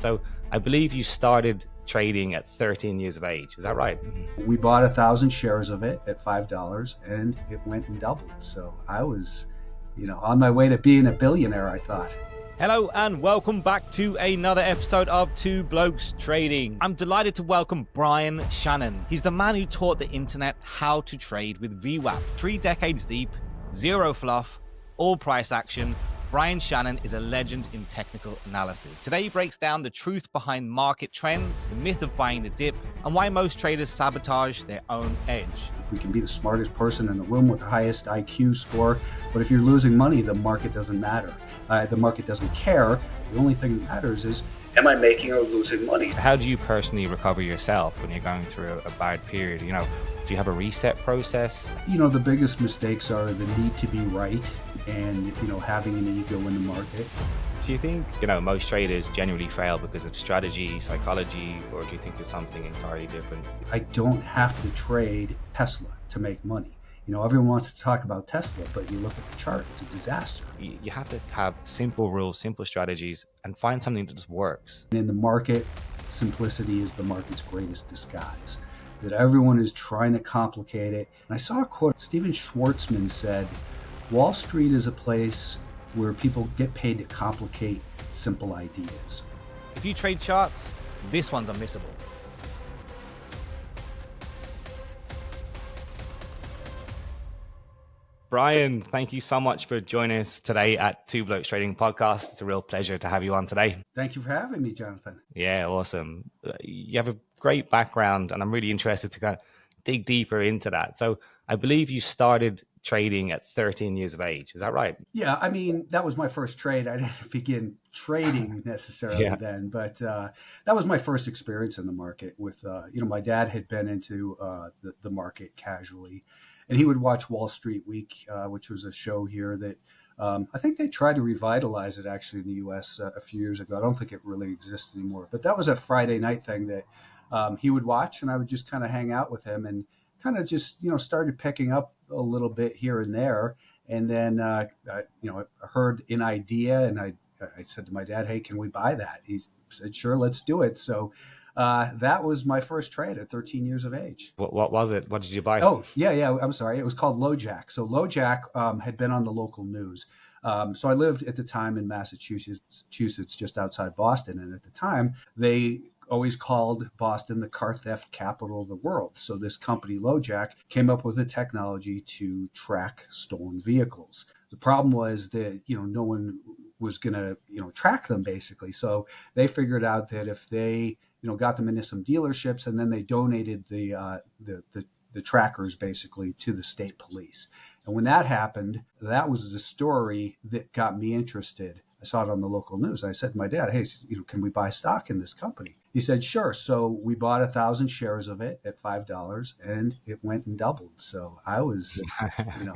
So I believe you started trading at 13 years of age. Is that right? We bought 1,000 shares of it at $5 and it went and doubled. So I was, on my way to being a billionaire, I thought. Hello and welcome back to another episode of Two Blokes Trading. I'm delighted to welcome Brian Shannon. He's the man who taught the internet how to trade with VWAP. 3 decades deep, zero fluff, all price action. Brian Shannon is a legend in technical analysis. Today he breaks down the truth behind market trends, the myth of buying the dip, and why most traders sabotage their own edge. We can be the smartest person in the room with the highest IQ score, but if you're losing money, the market doesn't matter. The market doesn't care. The only thing that matters is, am I making or losing money? How do you personally recover yourself when you're going through a bad period? Do you have a reset process? The biggest mistakes are the need to be right and, having an ego in the market. Do you think, most traders generally fail because of strategy, psychology, or do you think it's something entirely different? I don't have to trade Tesla to make money. Everyone wants to talk about Tesla, but you look at the chart, it's a disaster. You have to have simple rules, simple strategies, and find something that just works. In the market, simplicity is the market's greatest disguise. That everyone is trying to complicate it. And I saw a quote, Steven Schwartzman said, Wall Street is a place where people get paid to complicate simple ideas. If you trade charts, this one's unmissable. Brian, thank you so much for joining us today at Two Blokes Trading Podcast. It's a real pleasure to have you on today. Thank you for having me, Jonathan. Yeah, awesome. You have a great background, and I'm really interested to kind of dig deeper into that. So I believe you started trading at 13 years of age. Is that right? Yeah, that was my first trade. I didn't begin trading necessarily then, but that was my first experience in the market with, my dad had been into the market casually, and he would watch Wall Street Week, which was a show here that I think they tried to revitalize it actually in the U.S. A few years ago. I don't think it really exists anymore, but that was a Friday night thing that he would watch, and I would just kind of hang out with him and kind of just, started picking up a little bit here and there. And then, I heard an idea and I said to my dad, hey, can we buy that? He said, sure, let's do it. So that was my first trade at 13 years of age. What was it? What did you buy? Oh, yeah. I'm sorry. It was called LoJack. So LoJack had been on the local news. So I lived at the time in Massachusetts, just outside Boston. And at the time, they always called Boston the car theft capital of the world. So this company, LoJack, came up with a technology to track stolen vehicles. The problem was that, no one was going to, track them basically. So they figured out that if they, got them into some dealerships and then they donated the trackers basically to the state police. And when that happened, that was the story that got me interested. I saw it on the local news. I said to my dad, hey, can we buy stock in this company? He said, sure. So we bought 1,000 shares of it at $5 and it went and doubled. So I was,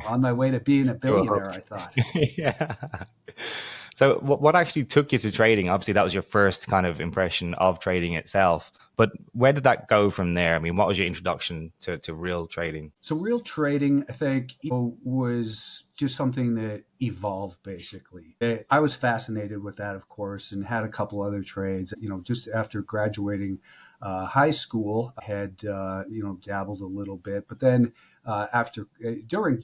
on my way to being a billionaire, I thought. Yeah. So what actually took you to trading? Obviously, that was your first kind of impression of trading itself. But where did that go from there? I mean, what was your introduction to real trading? So real trading, I think, was just something that evolved, basically. I was fascinated with that, of course, and had a couple other trades. Just after graduating high school, I had, dabbled a little bit. But then during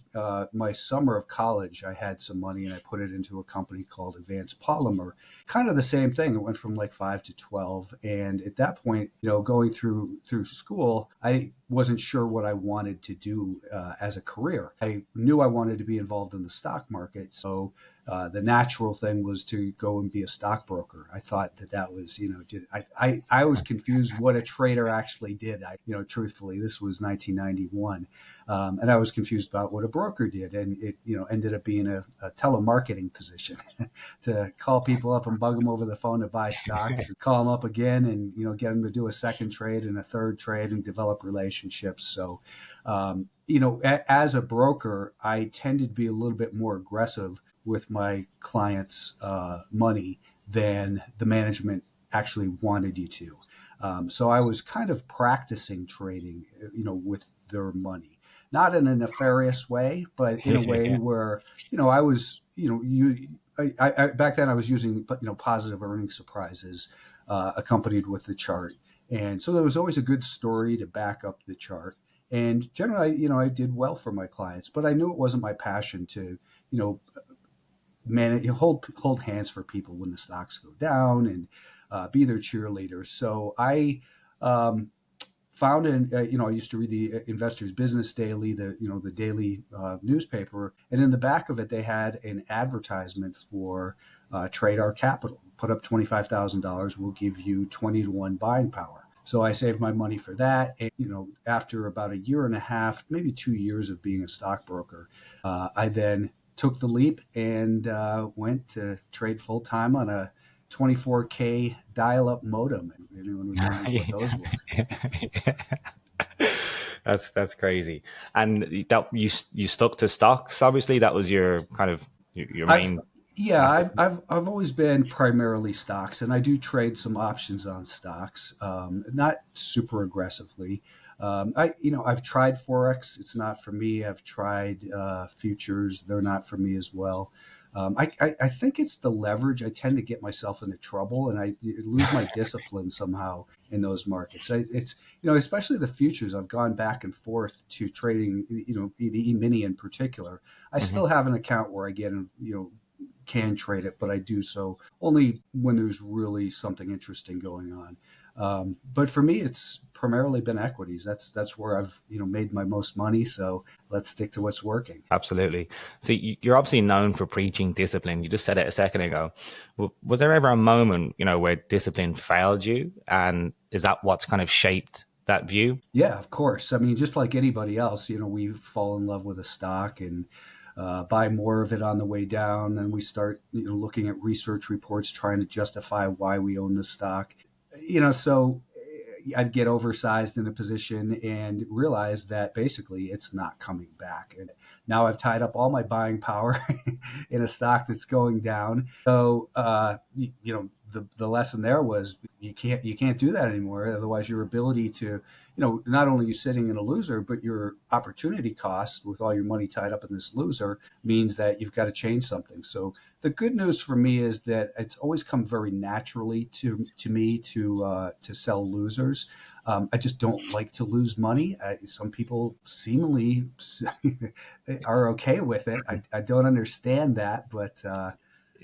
my summer of college, I had some money and I put it into a company called Advanced Polymer. Kind of the same thing. It went from like 5 to 12. And at that point, going through school, I wasn't sure what I wanted to do as a career. I knew I wanted to be involved in the stock market. So the natural thing was to go and be a stockbroker. I thought that was, I was confused what a trader actually did. Truthfully, this was 1991. And I was confused about what a broker did. And it, ended up being a telemarketing position to call people up and bug them over the phone to buy stocks, call them up again and, get them to do a second trade and a third trade and develop relationships. So, as a broker, I tended to be a little bit more aggressive with my clients' money than the management actually wanted you to. So I was kind of practicing trading, with their money, not in a nefarious way, but in a way where, I was, I back then I was using, positive earnings surprises accompanied with the chart. And so there was always a good story to back up the chart. And generally, I did well for my clients, but I knew it wasn't my passion to, hold hands for people when the stocks go down and be their cheerleader. So I found I used to read the Investors Business Daily, the daily newspaper, and in the back of it they had an advertisement for Trade Capital. Put up $25,000, we'll give you 20-to-1 buying power. So I saved my money for that. And, after about a year and a half, maybe 2 years of being a stockbroker, I then took the leap and went to trade full time on a 24K dial-up modem. Anyone remembers what those were? That's crazy. And that you stuck to stocks. Obviously, that was your kind of your main. I've always been primarily stocks, and I do trade some options on stocks, not super aggressively. I've tried Forex. It's not for me. I've tried futures. They're not for me as well. I think it's the leverage. I tend to get myself into trouble, and I lose my discipline somehow in those markets. It's especially the futures. I've gone back and forth to trading, the E-mini in particular. I still have an account where I get, can trade it, but I do so only when there's really something interesting going on. But for me, it's primarily been equities. That's where I've made my most money. So let's stick to what's working. Absolutely. So you're obviously known for preaching discipline. You just said it a second ago. Was there ever a moment where discipline failed you, and is that what's kind of shaped that view? Yeah, of course. I mean, just like anybody else, we fall in love with a stock and buy more of it on the way down. Then we start looking at research reports trying to justify why we own the stock. So I'd get oversized in a position and realize that basically it's not coming back. And now I've tied up all my buying power in a stock that's going down. So, the lesson there was you can't do that anymore. Otherwise, your ability to, not only you sitting in a loser, but your opportunity cost with all your money tied up in this loser means that you've got to change something. So the good news for me is that it's always come very naturally to me to sell losers. I just don't like to lose money. Some people seemingly are okay with it. I don't understand that, but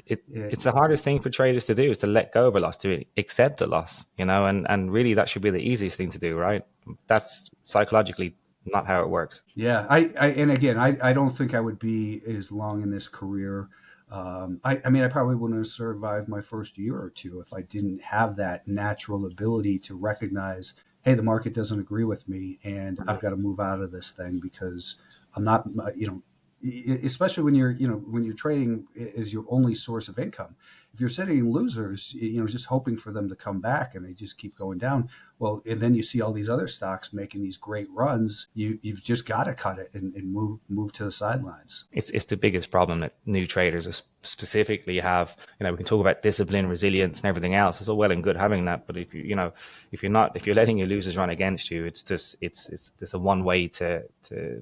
it's the hardest thing for traders to do, is to let go of a loss, to accept the loss, and really that should be the easiest thing to do, right? That's psychologically not how it works. Yeah. I don't think I would be as long in this career. I probably wouldn't have survived my first year or two if I didn't have that natural ability to recognize, hey, the market doesn't agree with me and I've got to move out of this thing because I'm not, especially when you're trading is your only source of income. If you're sitting in losers, just hoping for them to come back and they just keep going down, well, and then you see all these other stocks making these great runs, you've just got to cut it and move to the sidelines. It's the biggest problem that new traders specifically have. We can talk about discipline, resilience, and everything else. It's all well and good having that, but if you're letting your losers run against you, it's a one way to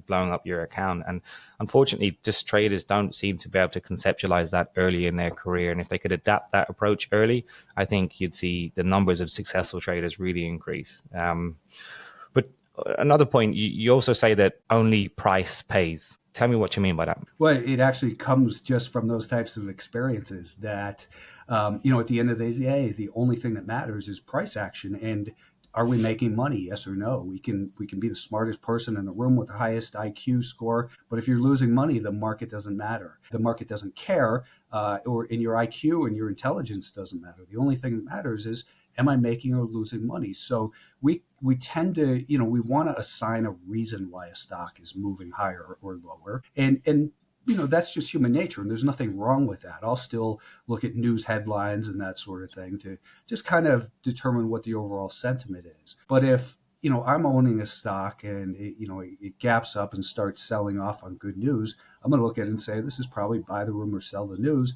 blowing up your account. And unfortunately, just traders don't seem to be able to conceptualize that early in their career. And if they could adapt that approach early, I think you'd see the numbers of successful traders really increase. But another point, you also say that only price pays. Tell me what you mean by that. Well, it actually comes just from those types of experiences that, at the end of the day, the only thing that matters is price action. And are we making money? Yes or no? We can be the smartest person in the room with the highest IQ score, but if you're losing money, the market doesn't matter. The market doesn't care, or in your IQ and your intelligence doesn't matter. The only thing that matters is, am I making or losing money? So we tend to, we want to assign a reason why a stock is moving higher or lower, and that's just human nature, and there's nothing wrong with that. I'll still look at news headlines and that sort of thing to just kind of determine what the overall sentiment is. But if, I'm owning a stock and it gaps up and starts selling off on good news, I'm going to look at it and say, this is probably buy the rumor, sell the news.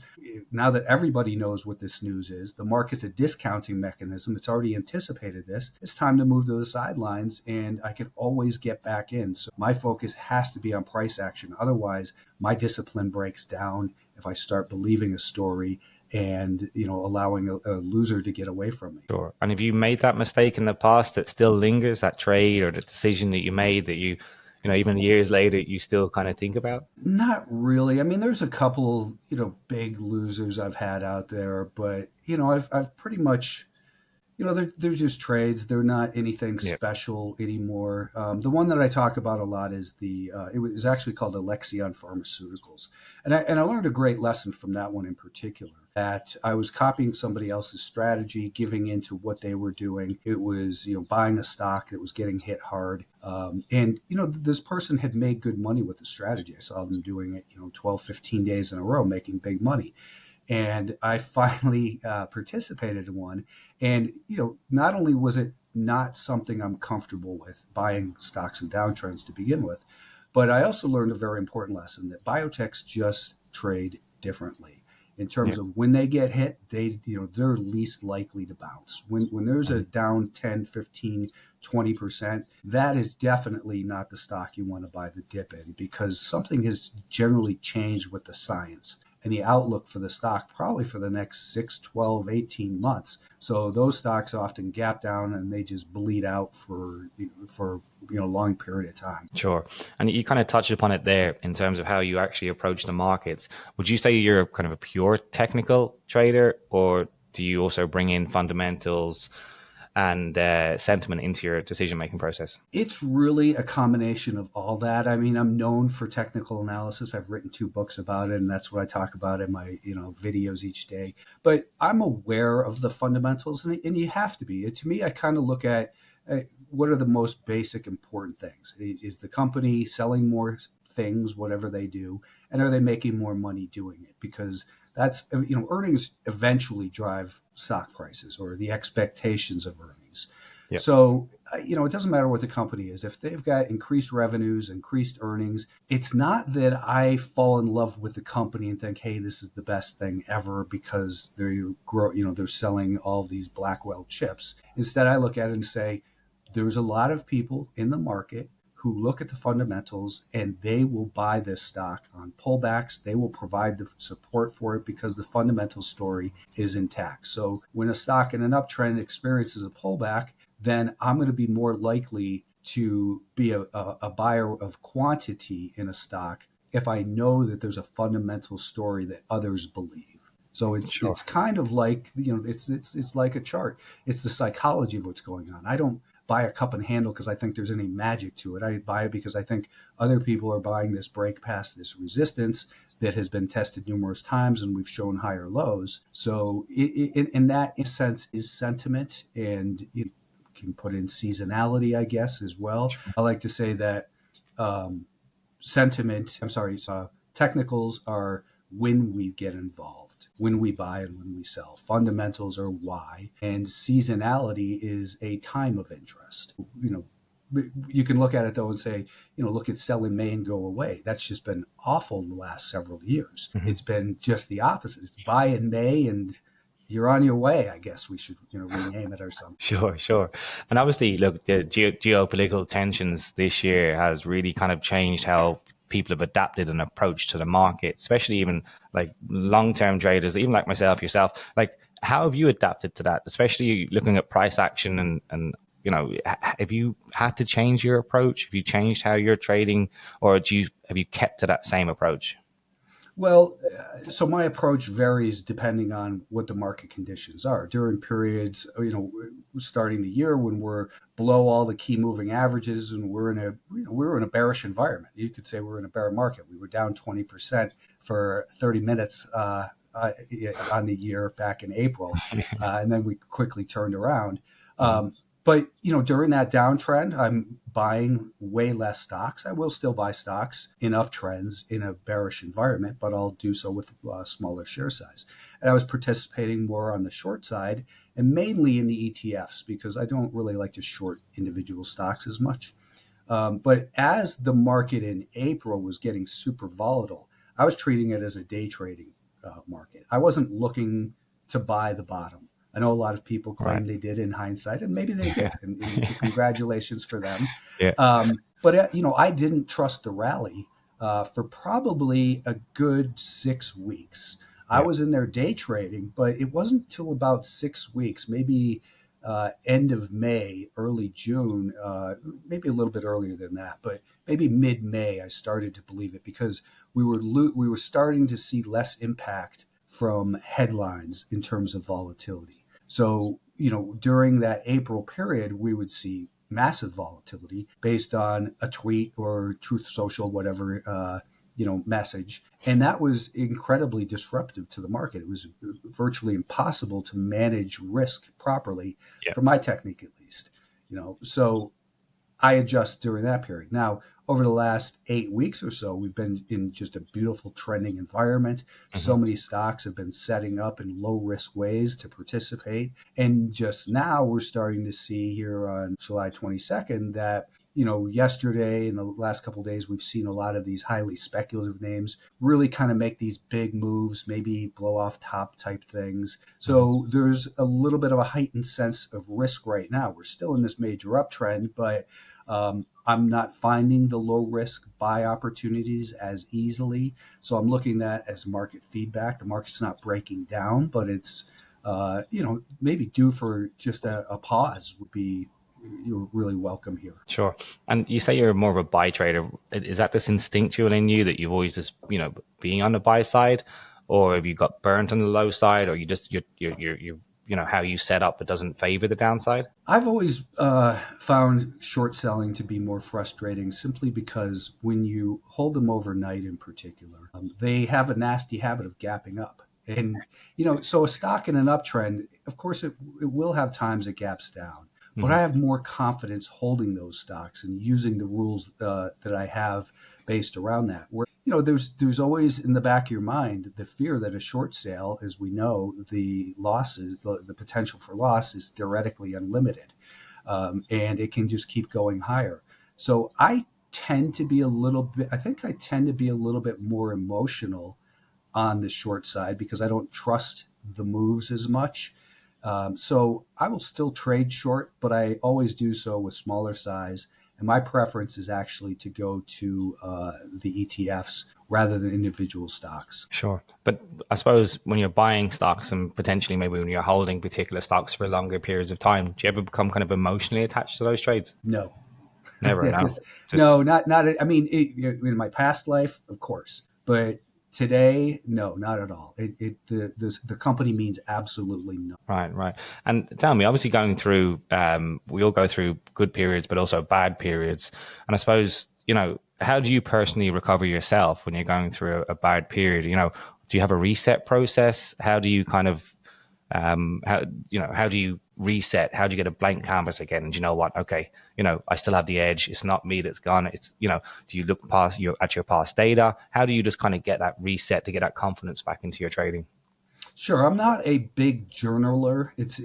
Now that everybody knows what this news is, the market's a discounting mechanism. It's already anticipated this. It's time to move to the sidelines, and I can always get back in. So my focus has to be on price action. Otherwise, my discipline breaks down if I start believing a story and, allowing a loser to get away from me. Sure. And have you made that mistake in the past that still lingers, that trade or the decision that you made that even years later, you still kind of think about? Not really. I mean, there's a couple, big losers I've had out there, but, I've pretty much, they're just trades. They're not anything special anymore. The one that I talk about a lot is it was actually called Alexion Pharmaceuticals. And I learned a great lesson from that one in particular, that I was copying somebody else's strategy, giving into what they were doing. It was, buying a stock that was getting hit hard. And this person had made good money with the strategy. I saw them doing it, 12, 15 days in a row, making big money. And I finally participated in one. And, not only was it not something I'm comfortable with, buying stocks and downtrends to begin with, but I also learned a very important lesson that biotechs just trade differently in terms of when they get hit, they're least likely to bounce. When there's a down 10, 15, 20%, that is definitely not the stock you want to buy the dip in, because something has generally changed with the science and the outlook for the stock probably for the next 6, 12, 18 months. So those stocks often gap down and they just bleed out for a long period of time. Sure. And you kind of touched upon it there in terms of how you actually approach the markets. Would you say you're kind of a pure technical trader, or do you also bring in fundamentals and sentiment into your decision-making process? It's really a combination of all that. I mean, I'm known for technical analysis. I've written 2 books about it, and that's what I talk about in my videos each day. But I'm aware of the fundamentals, and you have to be. To me, I kind of look at what are the most basic important things. Is the company selling more things, whatever they do, and are they making more money doing it? Because that's, earnings eventually drive stock prices, or the expectations of earnings. Yep. So, it doesn't matter what the company is. If they've got increased revenues, increased earnings, it's not that I fall in love with the company and think, hey, this is the best thing ever because they're selling all these Blackwell chips. Instead, I look at it and say, there's a lot of people in the market who look at the fundamentals and they will buy this stock on pullbacks. They will provide the support for it because the fundamental story is intact. So when a stock in an uptrend experiences a pullback, then I'm going to be more likely to be a buyer of quantity in a stock if I know that there's a fundamental story that others believe. So it's kind of like, it's like a chart. It's the psychology of what's going on. I don't buy a cup and handle because I think there's any magic to it. I buy it because I think other people are buying this break past this resistance that has been tested numerous times and we've shown higher lows. So in that sense is sentiment, and you can put in seasonality, I guess, as well. I like to say that technicals are when we get involved, when we buy and when we sell. Fundamentals are why, and seasonality is a time of interest. You can look at it though and say, look at sell in May and go away. That's just been awful the last several years. Mm-hmm. It's been just the opposite. It's buy in May and you're on your way. I guess we should, rename it or something. Sure. And obviously, look, the geopolitical tensions this year has really kind of changed how people have adapted an approach to the market, especially even like long-term traders, even like myself, yourself. Like, how have you adapted to that, especially looking at price action and have you had to change your approach? Have you changed how you're trading, or have you kept to that same approach? Well, so my approach varies depending on what the market conditions are. During periods, starting the year when we're below all the key moving averages and we're in a bearish environment. You could say we're in a bear market. We were down 20% for 30 minutes on the year back in April, and then we quickly turned around. But, during that downtrend, I'm buying way less stocks. I will still buy stocks in uptrends in a bearish environment, but I'll do so with a smaller share size. And I was participating more on the short side and mainly in the ETFs because I don't really like to short individual stocks as much. But as the market in April was getting super volatile, I was treating it as a day trading market. I wasn't looking to buy the bottom. I know a lot of people claim they did in hindsight, and maybe they did. And congratulations for them. Yeah. But I didn't trust the rally for probably a good 6 weeks. I was in there day trading, but it wasn't till about 6 weeks, maybe end of May, early June, maybe a little bit earlier than that, but maybe mid-May, I started to believe it because we were starting to see less impact from headlines in terms of volatility. So, during that April period, we would see massive volatility based on a tweet or Truth Social, whatever, message. And that was incredibly disruptive to the market. It was virtually impossible to manage risk properly for my technique, at least, so I adjust during that period. Now, over the last 8 weeks or so, we've been in just a beautiful trending environment. So many stocks have been setting up in low risk ways to participate. And just now we're starting to see here on July 22nd that yesterday and the last couple of days, we've seen a lot of these highly speculative names really kind of make these big moves, maybe blow off top type things. So there's a little bit of a heightened sense of risk right now. We're still in this major uptrend, but I'm not finding the low risk buy opportunities as easily. So I'm looking at that as market feedback. The market's not breaking down, but it's, maybe due for just a pause would be you're really welcome here. Sure. And you say you're more of a buy trader. Is that just instinctual in you that you've always just, being on the buy side, or have you got burnt on the low side, or you're how you set up, it doesn't favor the downside? I've always found short selling to be more frustrating simply because when you hold them overnight in particular, they have a nasty habit of gapping up. And, so a stock in an uptrend, of course, it will have times it gaps down. But I have more confidence holding those stocks and using the rules that I have based around that. Where there's always in the back of your mind the fear that a short sale, as we know, the losses, the potential for loss is theoretically unlimited, and it can just keep going higher. So I tend to be a little bit more emotional on the short side because I don't trust the moves as much. So I will still trade short, but I always do so with smaller size. And my preference is actually to go to the ETFs rather than individual stocks. Sure. But I suppose when you're buying stocks and potentially maybe when you're holding particular stocks for longer periods of time, do you ever become kind of emotionally attached to those trades? No. Never. Not. I mean, in my past life, of course, but today, no, not at all. The company means absolutely nothing. Right. And tell me, obviously going through, we all go through good periods, but also bad periods. And I suppose, how do you personally recover yourself when you're going through a bad period? Do you have a reset process? How do you kind of, how do you reset? How do you get a blank canvas again? And you know what? Okay, I still have the edge. It's not me that's gone. It's, do you look at your past data? How do you just kind of get that reset to get that confidence back into your trading? Sure. I'm not a big journaler. It's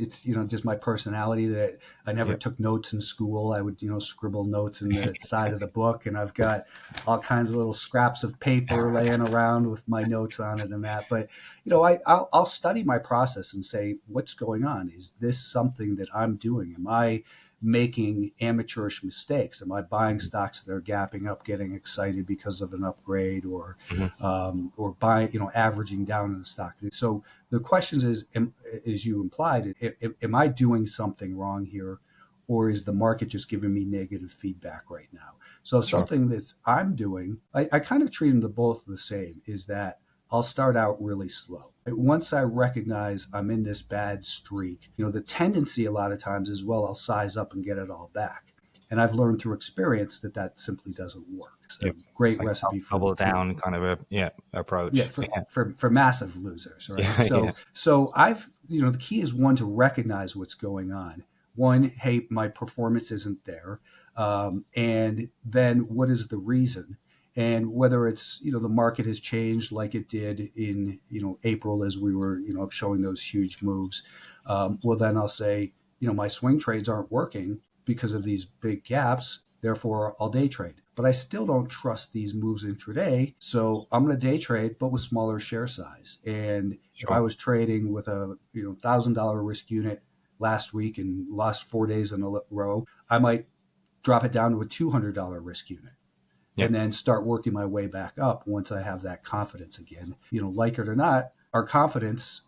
just my personality that I never took notes in school. I would, scribble notes in the side of the book, and I've got all kinds of little scraps of paper laying around with my notes on it and that. But, I'll study my process and say, what's going on? Is this something that I'm doing? Am I making amateurish mistakes? Am I buying stocks that are gapping up, getting excited because of an upgrade, or buying, averaging down in the stock? So the question is, as you implied, am I doing something wrong here, or is the market just giving me negative feedback right now? So something that I'm doing, I kind of treat them both the same, is that I'll start out really slow. Once I recognize I'm in this bad streak, the tendency a lot of times is, well, I'll size up and get it all back. And I've learned through experience that simply doesn't work. It's a great recipe for double down kind of approach. Yeah, for massive losers, right? So I've, the key is one, to recognize what's going on. One, hey, my performance isn't there. And then what is the reason? And whether it's, the market has changed like it did in, April as we were, showing those huge moves. Well, then I'll say, my swing trades aren't working because of these big gaps. Therefore, I'll day trade. But I still don't trust these moves intraday. So I'm going to day trade, but with smaller share size. And if I was trading with a, $1,000 risk unit last week and lost 4 days in a row, I might drop it down to a $200 risk unit. And then start working my way back up once I have that confidence again. Like it or not, our confidence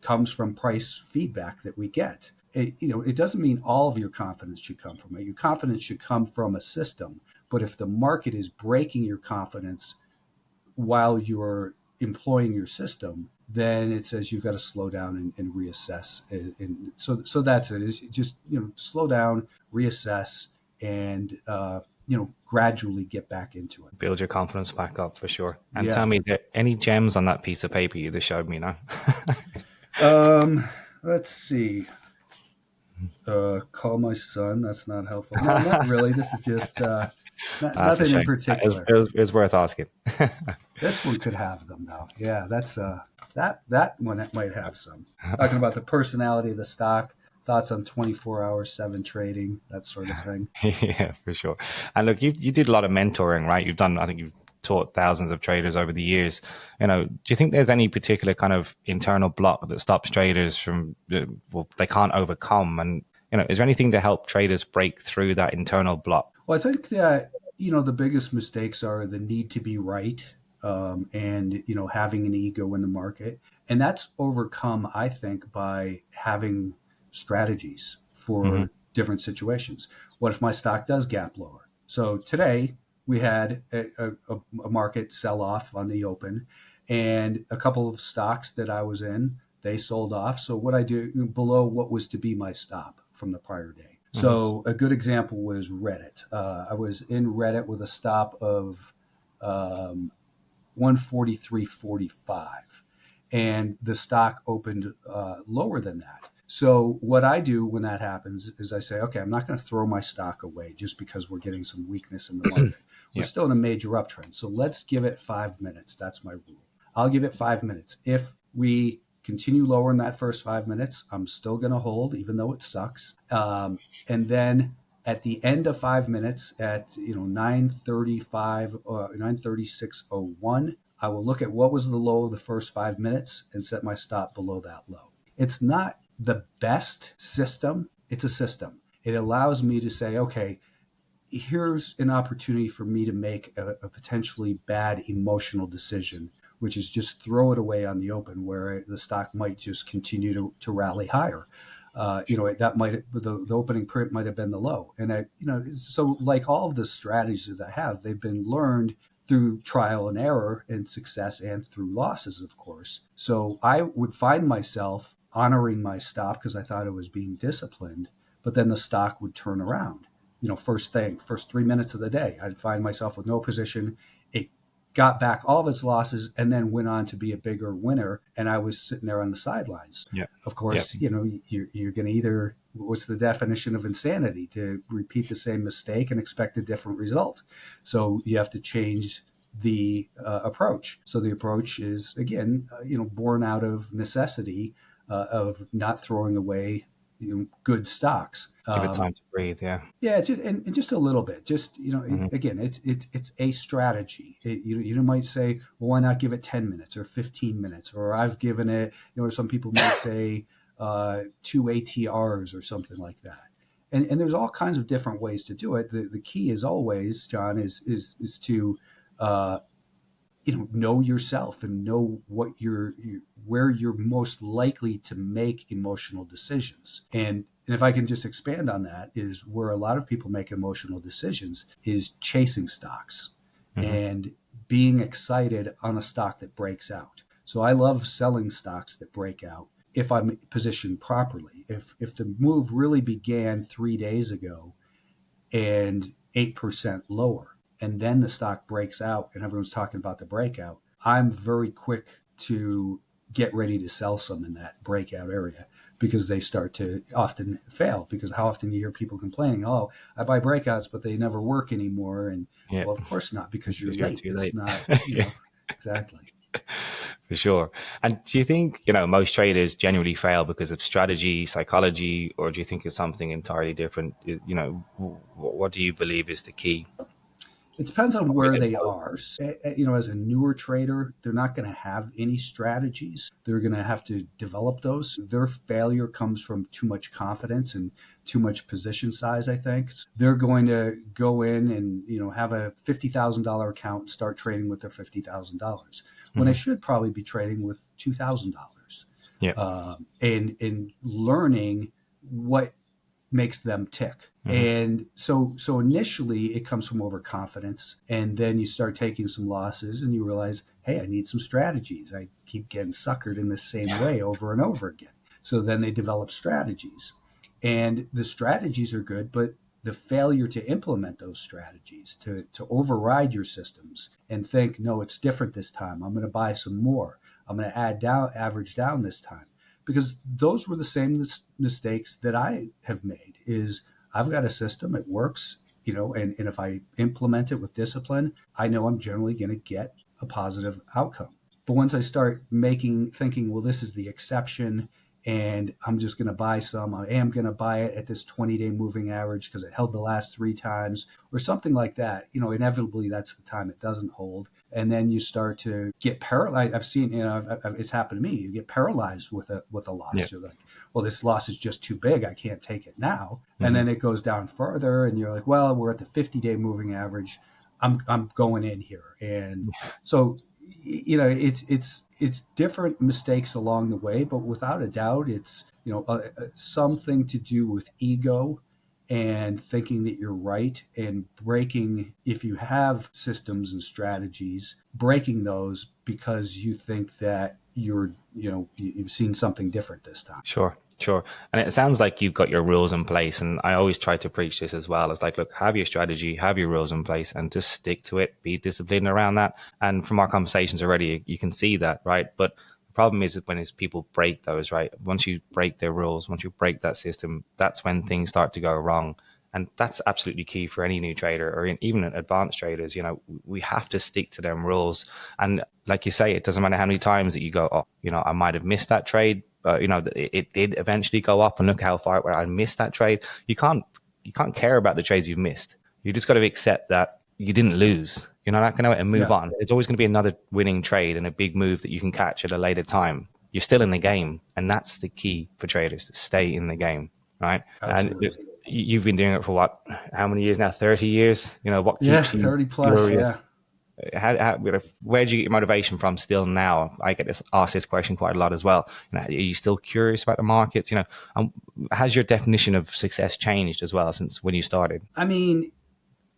comes from price feedback that we get. It doesn't mean all of your confidence should come from it. Your confidence should come from a system. But if the market is breaking your confidence while you're employing your system, then it says you've got to slow down and reassess. And so that's it. Is just slow down, reassess, and gradually get back into it. Build your confidence back up for sure. And Yeah. tell me, are there any gems on that piece of paper you just showed me now? Let's see. Call my son. That's not helpful. No, not really. This is just nothing in particular. It was worth asking. This one could have them though. Yeah, that's that one that might have some. Talking about the personality of the stock, thoughts on 24/7 trading, that sort of thing. Yeah, for sure. And look, you did a lot of mentoring, right? I think you've taught thousands of traders over the years. Do you think there's any particular kind of internal block that stops traders from, they can't overcome? And, is there anything to help traders break through that internal block? Well, I think that, the biggest mistakes are the need to be right, and, having an ego in the market. And that's overcome, I think, by having strategies for different situations. What if my stock does gap lower? So today we had a market sell off on the open, and a couple of stocks that I was in, they sold off. So what I do below what was to be my stop from the prior day. So a good example was Reddit. I was in Reddit with a stop of 143.45, and the stock opened lower than that. So what I do when that happens is I say, okay, I'm not going to throw my stock away just because we're getting some weakness in the market. We're still in a major uptrend. So let's give it 5 minutes. That's my rule. I'll give it 5 minutes. If we continue lower in that first 5 minutes, I'm still going to hold, even though it sucks. And then at the end of 5 minutes at 9:35, 9:36:01, I will look at what was the low of the first 5 minutes and set my stop below that low. It's not the best system. It's a system. It allows me to say, okay, here's an opportunity for me to make a potentially bad emotional decision, which is just throw it away on the open, where the stock might just continue to rally higher. That might, the opening print might have been the low. And so like all of the strategies that I have, they've been learned through trial and error and success, and through losses, of course. So I would find myself honoring my stop because I thought it was being disciplined, but then the stock would turn around. First 3 minutes of the day, I'd find myself with no position. It got back all of its losses and then went on to be a bigger winner, and I was sitting there on the sidelines. Yeah. Of course, you're going to either, what's the definition of insanity? To repeat the same mistake and expect a different result. So you have to change the approach. So the approach is, again, born out of necessity, of not throwing away good stocks. Give it time to breathe. Yeah. Yeah, just a little bit. Just again, it's a strategy. You might say, well, why not give it 10 minutes or 15 minutes? Or I've given it. Some people might say 2 ATRs or something like that. And there's all kinds of different ways to do it. The key is always, John, is to know yourself and know what where you're most likely to make emotional decisions. And if I can just expand on that, is where a lot of people make emotional decisions is chasing stocks and being excited on a stock that breaks out. So I love selling stocks that break out if I'm positioned properly. If the move really began 3 days ago and 8% lower, and then the stock breaks out and everyone's talking about the breakout, I'm very quick to get ready to sell some in that breakout area, because they start to often fail. Because how often you hear people complaining, oh, I buy breakouts, but they never work anymore. And well, of course not, because you're late. Too late. It's not, exactly. For sure. And do you think, most traders genuinely fail because of strategy, psychology, or do you think it's something entirely different? What do you believe is the key? It depends on where they are. As a newer trader, they're not going to have any strategies. They're going to have to develop those. Their failure comes from too much confidence and too much position size, I think. They're going to go in and, have a $50,000 account and start trading with their $50,000. when I should probably be trading with $2,000. Yeah. And learning what makes them tick. And so initially it comes from overconfidence, and then you start taking some losses and you realize, hey, I need some strategies. I keep getting suckered in the same way over and over again. So then they develop strategies, and the strategies are good, but the failure to implement those strategies, to override your systems and think, no, it's different this time. I'm going to buy some more. I'm going to average down this time. Because those were the same mistakes that I have made. Is I've got a system, it works, and if I implement it with discipline, I know I'm generally going to get a positive outcome. But once I start thinking, well, this is the exception, and I'm just going to buy some, I am going to buy it at this 20-day moving average because it held the last 3 times or something like that, inevitably that's the time it doesn't hold. And then you start to get paralyzed. I've seen, it's happened to me. You get paralyzed with a loss. Yeah. You're like, well, this loss is just too big. I can't take it now. And then it goes down further, and you're like, well, we're at the 50-day moving average. I'm going in here. And so, it's different mistakes along the way, but without a doubt, it's something to do with ego and thinking that you're right, and breaking, if you have systems and strategies, breaking those because you think that you've seen something different this time. Sure. And it sounds like you've got your rules in place. And I always try to preach this as well. It's like, look, have your strategy, have your rules in place, and just stick to it, be disciplined around that. And from our conversations already, you can see that, right? But the problem is when people break those, right? Once you break their rules, once you break that system, that's when things start to go wrong. And that's absolutely key for any new trader, or even advanced traders. We have to stick to them rules. And like you say, it doesn't matter how many times that you go, oh, I might have missed that trade, but it did eventually go up, and look how far where I missed that trade. You can't care about the trades you've missed. You just got to accept that you didn't lose. You're not going to move on. It's always going to be another winning trade and a big move that you can catch at a later time. You're still in the game, and that's the key for traders, to stay in the game, right? Absolutely. And you've been doing it for what? How many years now? 30 years? What keeps you 30 plus, curious? Where do you get your motivation from still now? I get asked this question quite a lot as well. Are you still curious about the markets? Has your definition of success changed as well since when you started? I mean,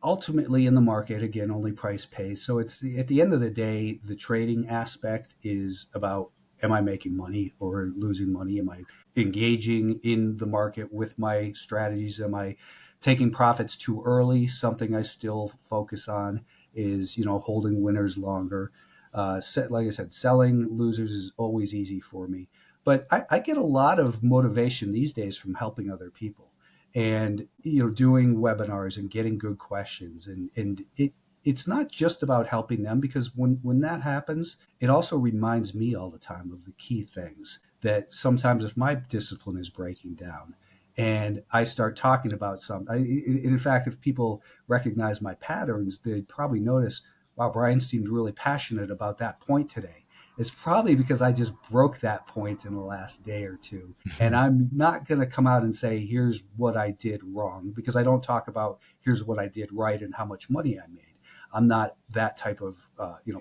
ultimately in the market, again, only price pays. So it's at the end of the day, the trading aspect is about, am I making money or losing money? Am I engaging in the market with my strategies? Am I taking profits too early? Something I still focus on is, holding winners longer. Like I said, selling losers is always easy for me. But I get a lot of motivation these days from helping other people, and doing webinars and getting good questions. And it's not just about helping them, because when that happens, it also reminds me all the time of the key things that sometimes if my discipline is breaking down and I start talking about something, in fact, if people recognize my patterns, they'd probably notice, wow, Brian seemed really passionate about that point today. It's probably because I just broke that point in the last day or two. And I'm not going to come out and say, here's what I did wrong, because I don't talk about here's what I did right and how much money I made. I'm not that type of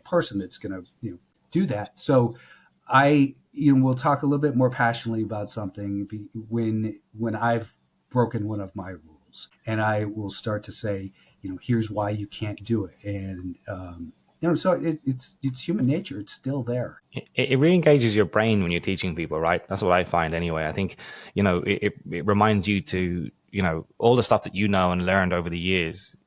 person that's going to do that. So I will talk a little bit more passionately about something when I've broken one of my rules, and I will start to say, here's why you can't do it. And so it's human nature. It's still there. It re-engages your brain when you're teaching people, right? That's what I find anyway. I think, it reminds you to, all the stuff that and learned over the years,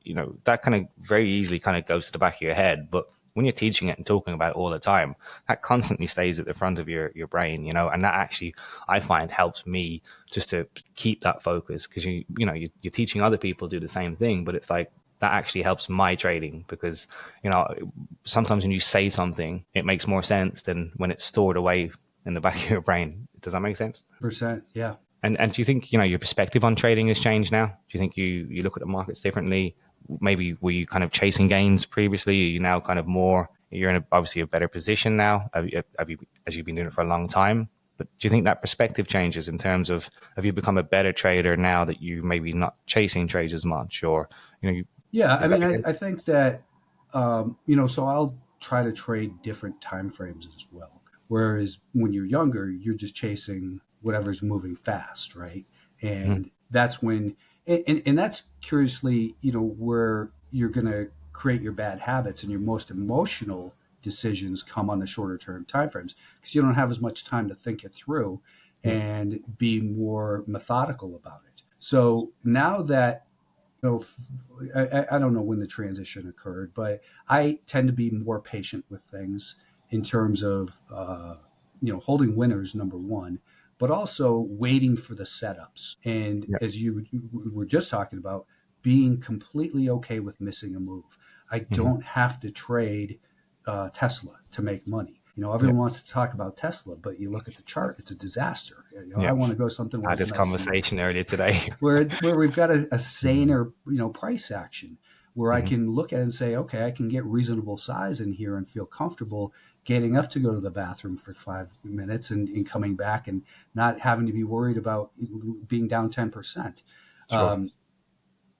that kind of very easily kind of goes to the back of your head. But when you're teaching it and talking about it all the time, that constantly stays at the front of your brain, and that actually, I find, helps me just to keep that focus, because you're teaching other people to do the same thing, but it's like, that actually helps my trading, because, sometimes when you say something, it makes more sense than when it's stored away in the back of your brain. Does that make sense? %, yeah. And do you think, your perspective on trading has changed now? Do you think you look at the markets differently? Maybe were you kind of chasing gains previously? Are you now kind of more, you're in obviously a better position now, as you've been doing it for a long time? But do you think that perspective changes in terms of, have you become a better trader now that you maybe not chasing trades as much, or, Yeah, I mean, I think that, so try to trade different time frames as well. Whereas when you're younger, you're just chasing whatever's moving fast, right? And that's when, and that's curiously, where you're going to create your bad habits, and your most emotional decisions come on the shorter term timeframes, because you don't have as much time to think it through and be more methodical about it. So now that, I don't know when the transition occurred, but I tend to be more patient with things in terms of, holding winners, number one, but also waiting for the setups. And as you were just talking about, being completely okay with missing a move. I don't have to trade Tesla to make money. Everyone wants to talk about Tesla, but you look at the chart, it's a disaster. I want to go something where I had this conversation earlier today. where we've got a saner, price action, where I can look at it and say, okay, I can get reasonable size in here and feel comfortable getting up to go to the bathroom for 5 minutes and coming back and not having to be worried about being down 10%. Sure.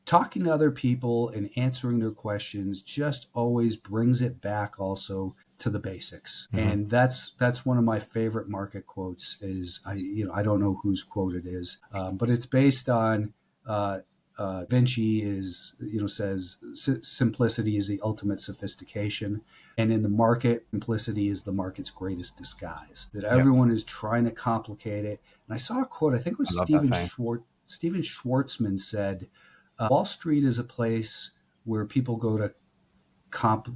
Talking to other people and answering their questions just always brings it back also to the basics. And that's one of my favorite market quotes is, I don't know whose quote it is, but it's based on Vinci says simplicity is the ultimate sophistication. And in the market, simplicity is the market's greatest disguise. That everyone is trying to complicate it. And I saw a quote, I think it was Steven Schwartzman said, Wall Street is a place where people go to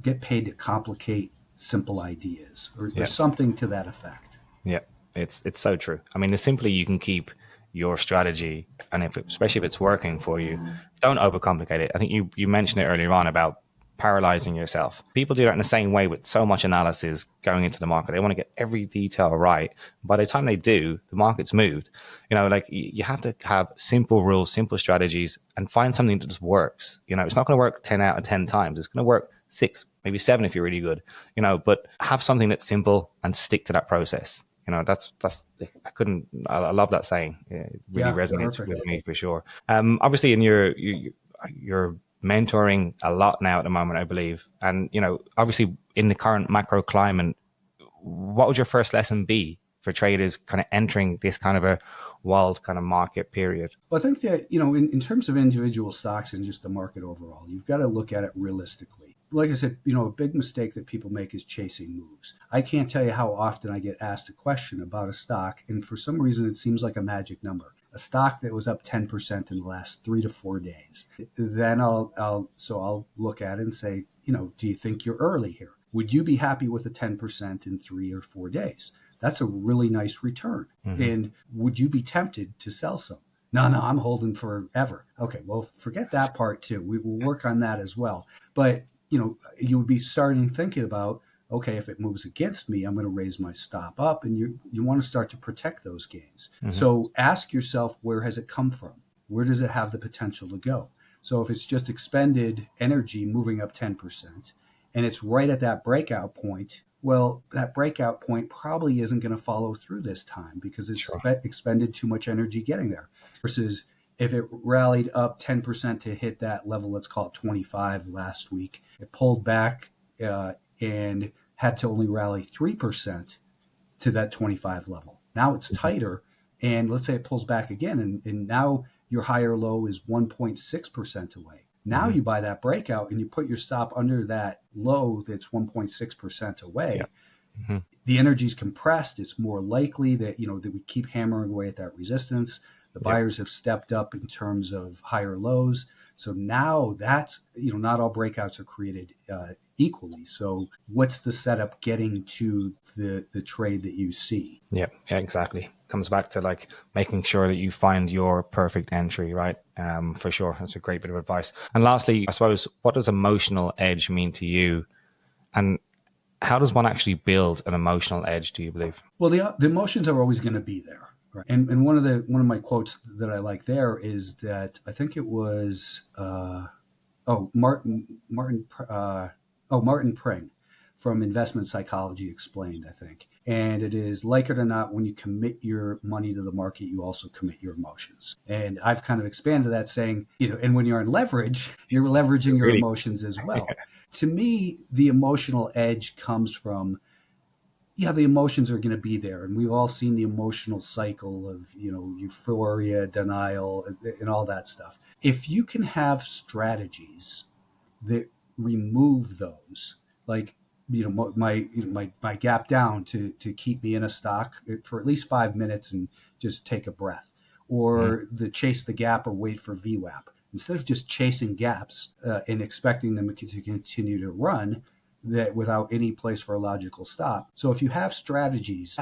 get paid to complicate simple ideas, or something to that effect. Yeah, it's so true. I mean, the simpler you can keep your strategy, and especially if it's working for you, don't overcomplicate it. I think you mentioned it earlier on about paralyzing yourself. People do that in the same way with so much analysis going into the market. They want to get every detail right. By the time they do, the market's moved. You have to have simple rules, simple strategies, and find something that just works. It's not going to work 10 out of 10 times. It's going to work 6, maybe 7 if you're really good. But have something that's simple and stick to that process. That's I love that saying. It really resonates with me for sure. Obviously in your mentoring a lot now at the moment, I believe. And, obviously in the current macro climate, what would your first lesson be for traders kind of entering this kind of a wild kind of market period? Well, I think that, in terms of individual stocks and just the market overall, you've got to look at it realistically. Like I said, a big mistake that people make is chasing moves. I can't tell you how often I get asked a question about a stock, and for some reason it seems like a magic number. A stock that was up 10% in the last 3 to 4 days. Then I'll look at it and say, do you think you're early here? Would you be happy with a 10% in 3 or 4 days? That's a really nice return. And would you be tempted to sell some? No, I'm holding forever. Okay, well, forget that part too. We will work on that as well. But, you would be starting thinking about, okay, if it moves against me, I'm going to raise my stop up, and you want to start to protect those gains. So ask yourself, where has it come from? Where does it have the potential to go? So if it's just expended energy moving up 10% and it's right at that breakout point, well, that breakout point probably isn't going to follow through this time because it's expended too much energy getting there. Versus if it rallied up 10% to hit that level, let's call it 25 last week, it pulled back and had to only rally 3% to that 25 level. Now it's tighter, and let's say it pulls back again, and now your higher low is 1.6% away. Now you buy that breakout and you put your stop under that low that's 1.6% away. The energy's compressed. It's more likely that that we keep hammering away at that resistance. The buyers have stepped up in terms of higher lows. So now that's, not all breakouts are created equally. So what's the setup getting to the trade that you see? Yeah, exactly. Comes back to making sure that you find your perfect entry, right? For sure. That's a great bit of advice. And lastly, I suppose, what does emotional edge mean to you? And how does one actually build an emotional edge, do you believe? Well, the emotions are always going to be there. Right. And one of my quotes that I like there is that I think it was Martin Pring from Investment Psychology Explained, I think. And it is, like it or not, when you commit your money to the market, you also commit your emotions. And I've kind of expanded that saying, and when you're in leverage, you're leveraging your emotions as well. To me, the emotional edge comes from, yeah, the emotions are going to be there. And we've all seen the emotional cycle of, euphoria, denial, and all that stuff. If you can have strategies that remove those, like, my gap down to keep me in a stock for at least 5 minutes and just take a breath, or the chase the gap or wait for VWAP. Instead of just chasing gaps and expecting them to continue to run that without any place for a logical stop. So if you have strategies,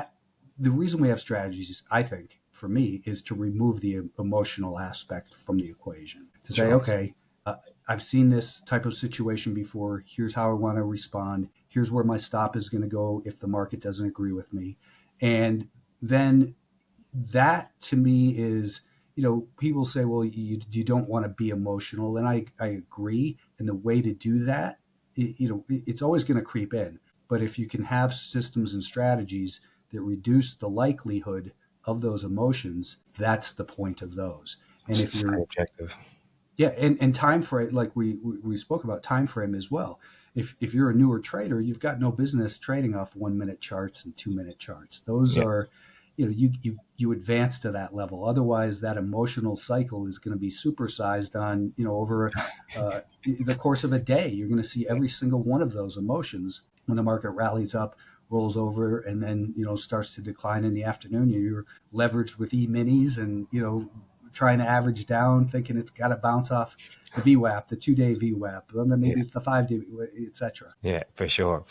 the reason we have strategies, I think, for me, is to remove the emotional aspect from the equation. To say, okay, I've seen this type of situation before. Here's how I want to respond. Here's where my stop is going to go if the market doesn't agree with me. And then that, to me, is, people say, well, you don't want to be emotional. And I agree. And the way to do that, it's always going to creep in. But if you can have systems and strategies that reduce the likelihood of those emotions, that's the point of those. And if you're objective. Yeah, and time frame, like we spoke about time frame as well. If you're a newer trader, you've got no business trading off 1 minute charts and 2 minute charts. Those are, you advance to that level. Otherwise, that emotional cycle is going to be supersized on, over the course of a day. You're going to see every single one of those emotions when the market rallies up, rolls over, and then, starts to decline in the afternoon. You're leveraged with E-minis and, trying to average down, thinking it's got to bounce off the VWAP, the 2-day VWAP, and then maybe it's the 5-day, etc. Yeah, for sure.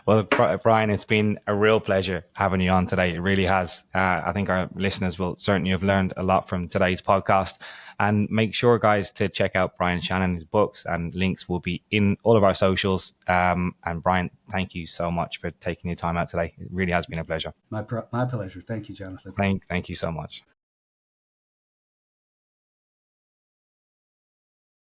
Well, Brian, it's been a real pleasure having you on today. It really has. I think our listeners will certainly have learned a lot from today's podcast. And make sure, guys, to check out Brian Shannon's books, and links will be in all of our socials. And Brian, thank you so much for taking your time out today. It really has been a pleasure. My pleasure. Thank you, Jonathan. Thank you so much.